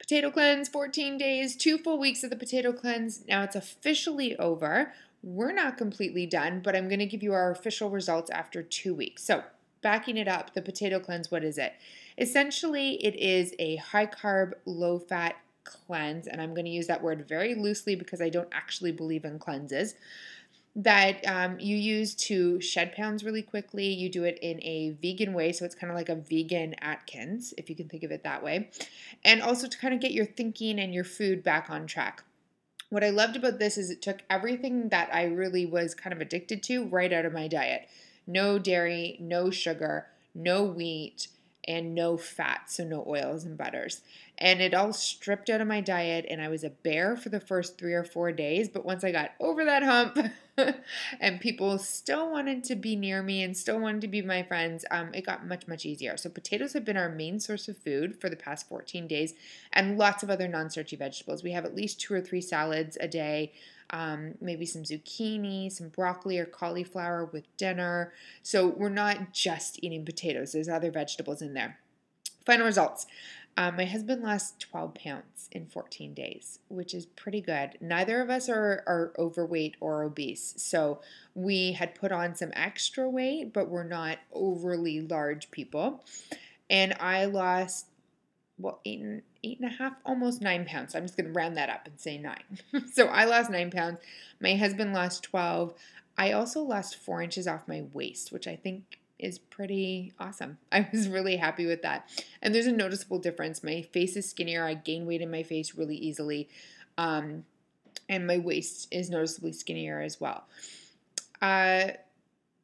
Potato cleanse, 14 days, 2 full weeks of the potato cleanse. Now it's officially over. We're not completely done, but I'm going to give you our official results after 2 weeks. So backing it up, the potato cleanse, what is it? Essentially, it is a high-carb, low-fat cleanse, and I'm going to use that word very loosely because I don't actually believe in cleanses, that you use to shed pounds really quickly. You do it in a vegan way, so it's kind of like a vegan Atkins, if you can think of it that way, and also to kind of get your thinking and your food back on track. What I loved about this is it took everything that I really was kind of addicted to right out of my diet. No dairy, no sugar, no wheat, and no fat, so no oils and butters. And it all stripped out of my diet, and I was a bear for the first 3 or 4 days. But once I got over that hump and people still wanted to be near me and still wanted to be my friends, it got much, much easier. So potatoes have been our main source of food for the past 14 days, and lots of other non-starchy vegetables. We have at least 2 or 3 salads a day, maybe some zucchini, some broccoli or cauliflower with dinner. So we're not just eating potatoes. There's other vegetables in there. Final results. My husband lost 12 pounds in 14 days, which is pretty good. Neither of us are overweight or obese. So we had put on some extra weight, but we're not overly large people. And I lost, well, eight and a half, almost 9 pounds. So I'm just going to round that up and say 9. So I lost 9 pounds. My husband lost 12. I also lost 4 inches off my waist, which I think is pretty awesome. I was really happy with that. And there's a noticeable difference. My face is skinnier. I gain weight in my face really easily. And my waist is noticeably skinnier as well. I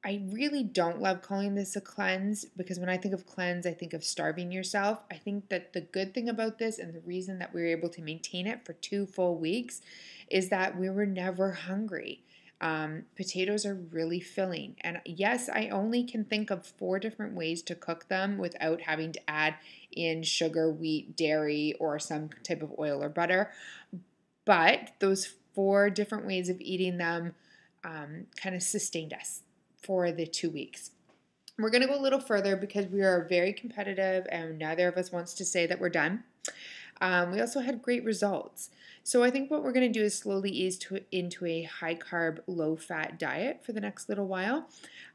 really don't love calling this a cleanse because when I think of cleanse, I think of starving yourself. I think that the good thing about this and the reason that we were able to maintain it for 2 full weeks is that we were never hungry. Potatoes are really filling. And yes, I only can think of 4 different ways to cook them without having to add in sugar, wheat, dairy, or some type of oil or butter. But those 4 different ways of eating them kind of sustained us for the 2 weeks. We're going to go a little further because we are very competitive and neither of us wants to say that we're done. We also had great results. So I think what we're going to do is slowly ease into a high-carb, low-fat diet for the next little while.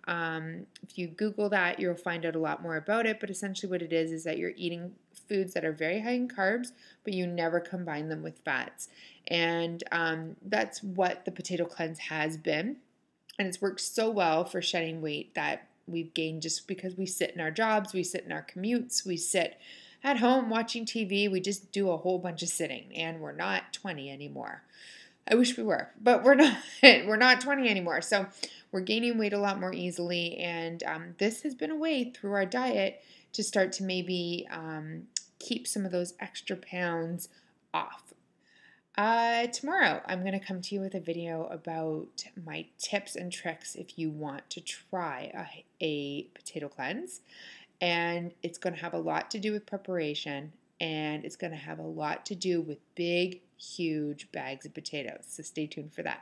If you Google that, you'll find out a lot more about it, but essentially what it is that you're eating foods that are very high in carbs, but you never combine them with fats. And that's what the potato cleanse has been. And it's worked so well for shedding weight that we've gained just because we sit in our jobs, we sit in our commutes, we sit at home watching TV. We just do a whole bunch of sitting, and we're not 20 anymore. I wish we were, but we're not. We're not 20 anymore. So we're gaining weight a lot more easily, and this has been a way through our diet to start to maybe keep some of those extra pounds off. Tomorrow, I'm going to come to you with a video about my tips and tricks if you want to try a potato cleanse. And it's going to have a lot to do with preparation, and it's going to have a lot to do with big, huge bags of potatoes. So stay tuned for that.